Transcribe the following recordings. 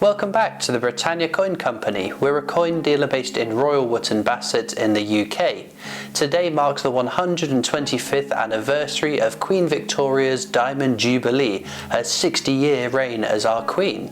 Welcome back to the Britannia Coin Company. We're a coin dealer based in Royal Wootton Bassett in the UK. Today marks the 125th anniversary of Queen Victoria's Diamond Jubilee, her 60-year reign as our Queen.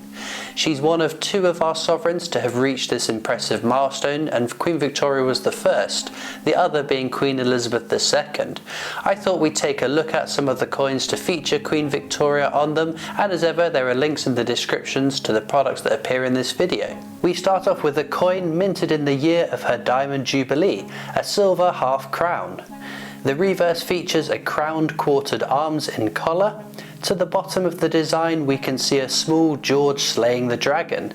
She's one of two of our sovereigns to have reached this impressive milestone, and Queen Victoria was the first, the other being Queen Elizabeth II. I thought we'd take a look at some of the coins to feature Queen Victoria on them, and as ever there are links in the descriptions to the products that appear in this video. We start off with a coin minted in the year of her Diamond Jubilee, a silver half crown. The reverse features a crowned quartered arms in collar. To the bottom of the design we can see a small George slaying the dragon.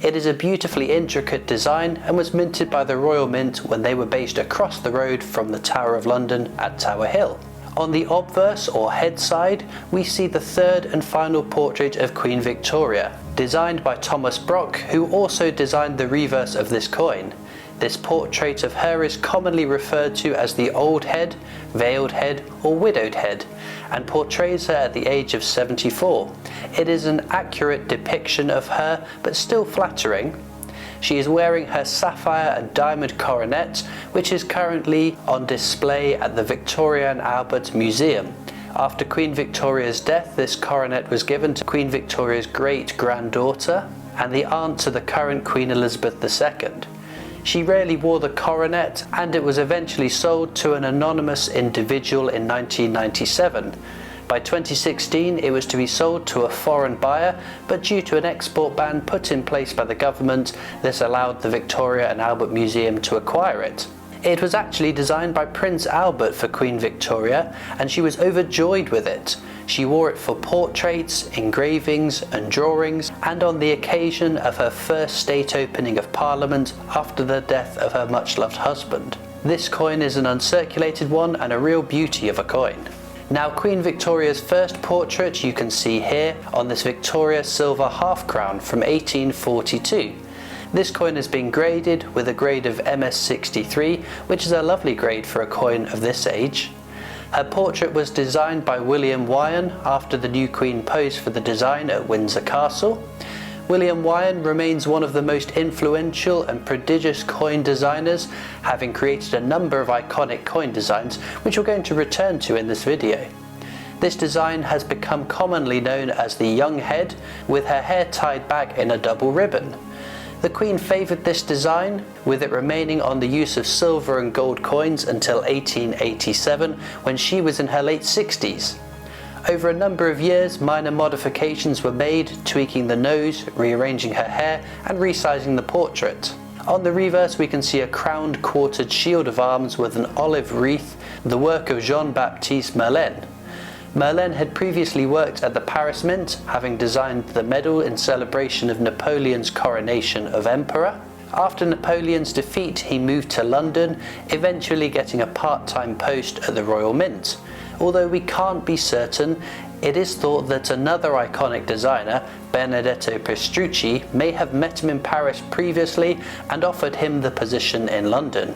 It is a beautifully intricate design and was minted by the Royal Mint when they were based across the road from the Tower of London at Tower Hill. On the obverse or head side we see the third and final portrait of Queen Victoria, designed by Thomas Brock, who also designed the reverse of this coin. This portrait of her is commonly referred to as the old head, veiled head or widowed head, and portrays her at the age of 74. It is an accurate depiction of her, but still flattering. She is wearing her sapphire and diamond coronet, which is currently on display at the Victoria and Albert Museum. After Queen Victoria's death, this coronet was given to Queen Victoria's great-granddaughter and the aunt to the current Queen Elizabeth II. She rarely wore the coronet, and it was eventually sold to an anonymous individual in 1997. By 2016 it was to be sold to a foreign buyer, but due to an export ban put in place by the government, this allowed the Victoria and Albert Museum to acquire it. It was actually designed by Prince Albert for Queen Victoria, and she was overjoyed with it. She wore it for portraits, engravings and drawings, and on the occasion of her first state opening of Parliament after the death of her much-loved husband. This coin is an uncirculated one and a real beauty of a coin. Now, Queen Victoria's first portrait you can see here on this Victoria silver half crown from 1842. This coin has been graded with a grade of MS63, which is a lovely grade for a coin of this age. Her portrait was designed by William Wyon after the new Queen posed for the design at Windsor Castle. William Wyon remains one of the most influential and prodigious coin designers, having created a number of iconic coin designs which we're going to return to in this video. This design has become commonly known as the young head, with her hair tied back in a double ribbon. The Queen favoured this design, with it remaining on the use of silver and gold coins until 1887, when she was in her late 60s. Over a number of years, minor modifications were made, tweaking the nose, rearranging her hair and resizing the portrait. On the reverse we can see a crowned quartered shield of arms with an olive wreath, the work of Jean-Baptiste Merlin. Merlin had previously worked at the Paris Mint, having designed the medal in celebration of Napoleon's coronation of emperor. After Napoleon's defeat he moved to London, eventually getting a part-time post at the Royal Mint. Although we can't be certain, it is thought that another iconic designer, Benedetto Pestrucci, may have met him in Paris previously and offered him the position in London.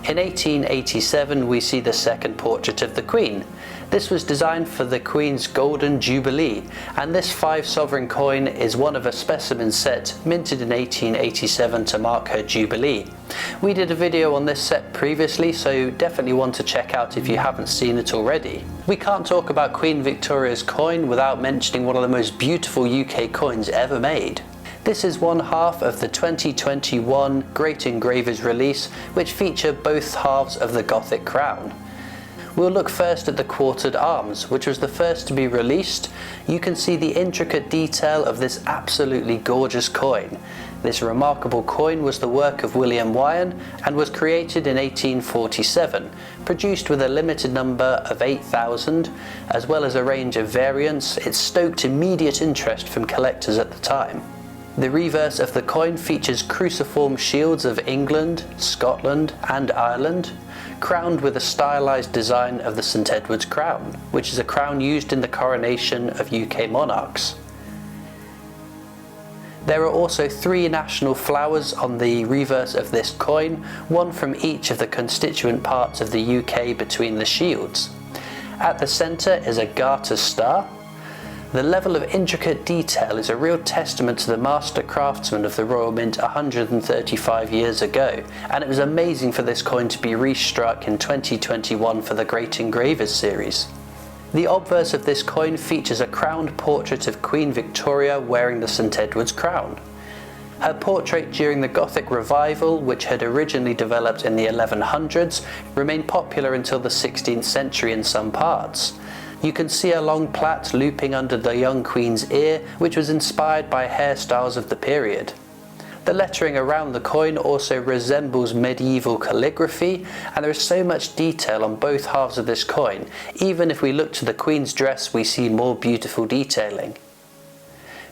In 1887 we see the second portrait of the Queen. This was designed for the Queen's Golden Jubilee, and this 5 sovereign coin is one of a specimen set minted in 1887 to mark her Jubilee. We did a video on this set previously, so definitely one to check out if you haven't seen it already. We can't talk about Queen Victoria's coin without mentioning one of the most beautiful UK coins ever made. This is one half of the 2021 Great Engravers release, which feature both halves of the Gothic crown. We'll look first at the quartered arms, which was the first to be released. You can see the intricate detail of this absolutely gorgeous coin. This remarkable coin was the work of William Wyon and was created in 1847, produced with a limited number of 8,000, as well as a range of variants. It stoked immediate interest from collectors at the time. The reverse of the coin features cruciform shields of England, Scotland and Ireland, crowned with a stylized design of the St Edward's crown, which is a crown used in the coronation of UK monarchs. There are also 3 national flowers on the reverse of this coin, one from each of the constituent parts of the UK between the shields. At the centre is a Garter star. The level of intricate detail is a real testament to the master craftsmen of the Royal Mint 135 years ago, and it was amazing for this coin to be restruck in 2021 for the Great Engravers series. The obverse of this coin features a crowned portrait of Queen Victoria wearing the St Edward's crown. Her portrait during the Gothic revival, which had originally developed in the 1100s, remained popular until the 16th century in some parts. You can see a long plait looping under the young Queen's ear, which was inspired by hairstyles of the period. The lettering around the coin also resembles medieval calligraphy, and there is so much detail on both halves of this coin. Even if we look to the Queen's dress, we see more beautiful detailing.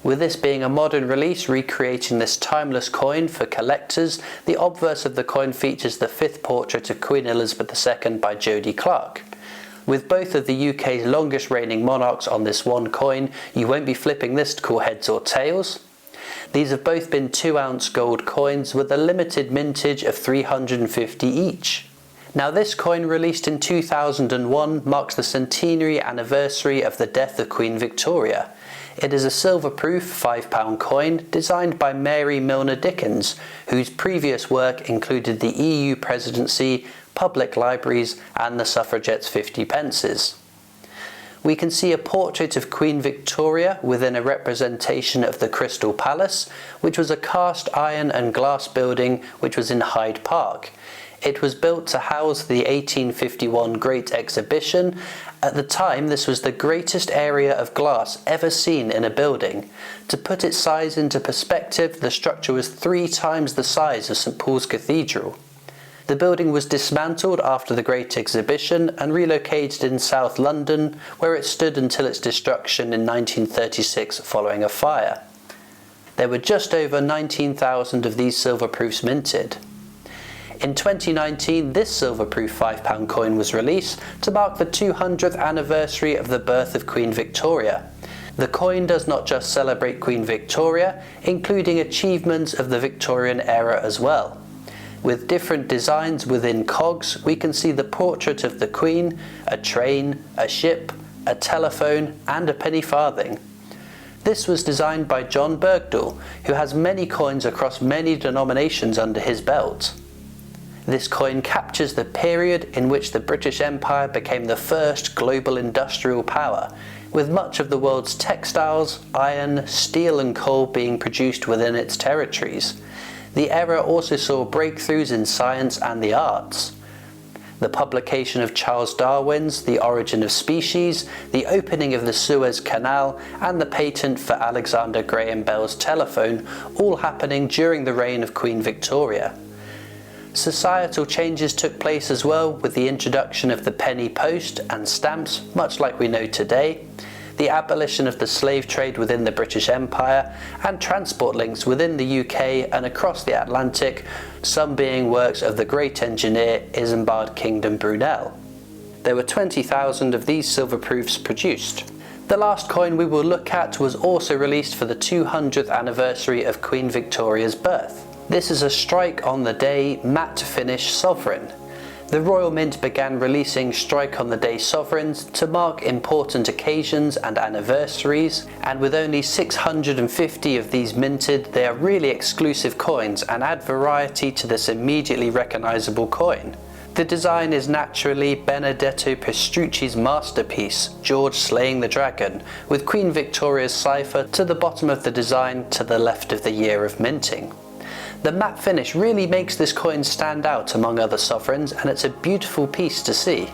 With this being a modern release recreating this timeless coin for collectors, the obverse of the coin features the fifth portrait of Queen Elizabeth II by Jodie Clark. With both of the UK's longest reigning monarchs on this one coin, you won't be flipping this to call heads or tails. These have both been 2-ounce gold coins with a limited mintage of 350 each. Now this coin, released in 2001, marks the centenary anniversary of the death of Queen Victoria. It is a silver-proof £5 coin designed by Mary Milner Dickens, whose previous work included the EU presidency, public libraries and the suffragettes' 50 pences. We can see a portrait of Queen Victoria within a representation of the Crystal Palace, which was a cast iron and glass building which was in Hyde Park. It was built to house the 1851 Great Exhibition. At the time, this was the greatest area of glass ever seen in a building. To put its size into perspective, the structure was 3 times the size of St Paul's Cathedral. The building was dismantled after the Great Exhibition and relocated in South London, where it stood until its destruction in 1936 following a fire. There were just over 19,000 of these silver-proofs minted. In 2019, this silver-proof £5 coin was released to mark the 200th anniversary of the birth of Queen Victoria. The coin does not just celebrate Queen Victoria, including achievements of the Victorian era as well. With different designs within cogs, we can see the portrait of the Queen, a train, a ship, a telephone and a penny farthing. This was designed by John Bergdahl, who has many coins across many denominations under his belt. This coin captures the period in which the British Empire became the first global industrial power, with much of the world's textiles, iron, steel and coal being produced within its territories. The era also saw breakthroughs in science and the arts. The publication of Charles Darwin's The Origin of Species, the opening of the Suez Canal and the patent for Alexander Graham Bell's telephone, all happening during the reign of Queen Victoria. Societal changes took place as well, with the introduction of the penny post and stamps, much like we know today, the abolition of the slave trade within the British Empire, and transport links within the UK and across the Atlantic, some being works of the great engineer Isambard Kingdom Brunel. There were 20,000 of these silver proofs produced. The last coin we will look at was also released for the 200th anniversary of Queen Victoria's birth. This is a strike on the day matte finish sovereign. The Royal Mint began releasing strike on the day sovereigns to mark important occasions and anniversaries, and with only 650 of these minted, they are really exclusive coins and add variety to this immediately recognisable coin. The design is naturally Benedetto Pestrucci's masterpiece, George Slaying the Dragon, with Queen Victoria's cipher to the bottom of the design to the left of the year of minting. The matte finish really makes this coin stand out among other sovereigns, and it's a beautiful piece to see.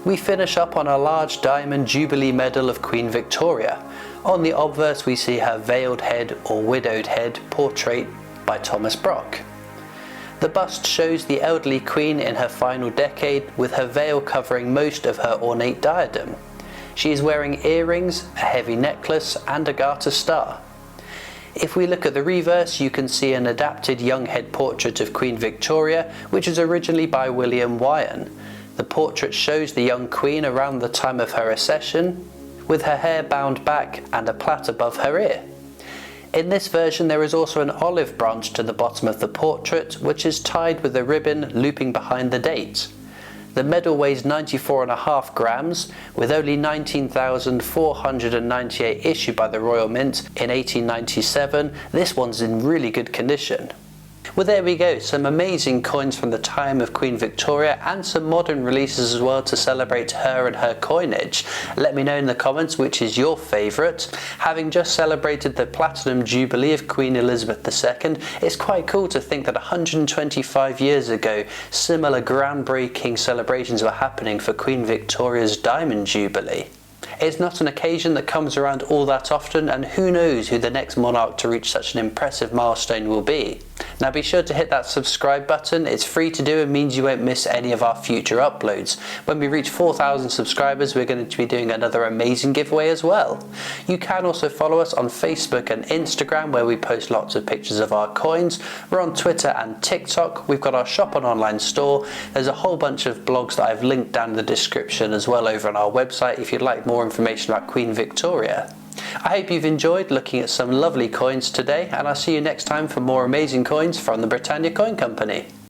We finish up on a large diamond Jubilee medal of Queen Victoria. On the obverse we see her veiled head or widowed head portrait by Thomas Brock. The bust shows the elderly Queen in her final decade, with her veil covering most of her ornate diadem. She is wearing earrings, a heavy necklace and a garter star. If we look at the reverse, you can see an adapted young head portrait of Queen Victoria, which was originally by William Wyon. The portrait shows the young Queen around the time of her accession, with her hair bound back and a plait above her ear. In this version there is also an olive branch to the bottom of the portrait, which is tied with a ribbon looping behind the date. The medal weighs 94.5 grams, with only 19,498 issued by the Royal Mint in 1897. This one's in really good condition. Well, there we go, some amazing coins from the time of Queen Victoria and some modern releases as well to celebrate her and her coinage. Let me know in the comments which is your favourite. Having just celebrated the Platinum Jubilee of Queen Elizabeth II, it's quite cool to think that 125 years ago, similar groundbreaking celebrations were happening for Queen Victoria's Diamond Jubilee. It's not an occasion that comes around all that often, and who knows who the next monarch to reach such an impressive milestone will be. Now be sure to hit that subscribe button. It's free to do and means you won't miss any of our future uploads. When we reach 4,000 subscribers, we're going to be doing another amazing giveaway as well. You can also follow us on Facebook and Instagram, where we post lots of pictures of our coins. We're on Twitter and TikTok. We've got our shop and online store. There's a whole bunch of blogs that I've linked down in the description as well over on our website if you'd like more information about Queen Victoria. I hope you've enjoyed looking at some lovely coins today, and I'll see you next time for more amazing coins from the Britannia Coin Company.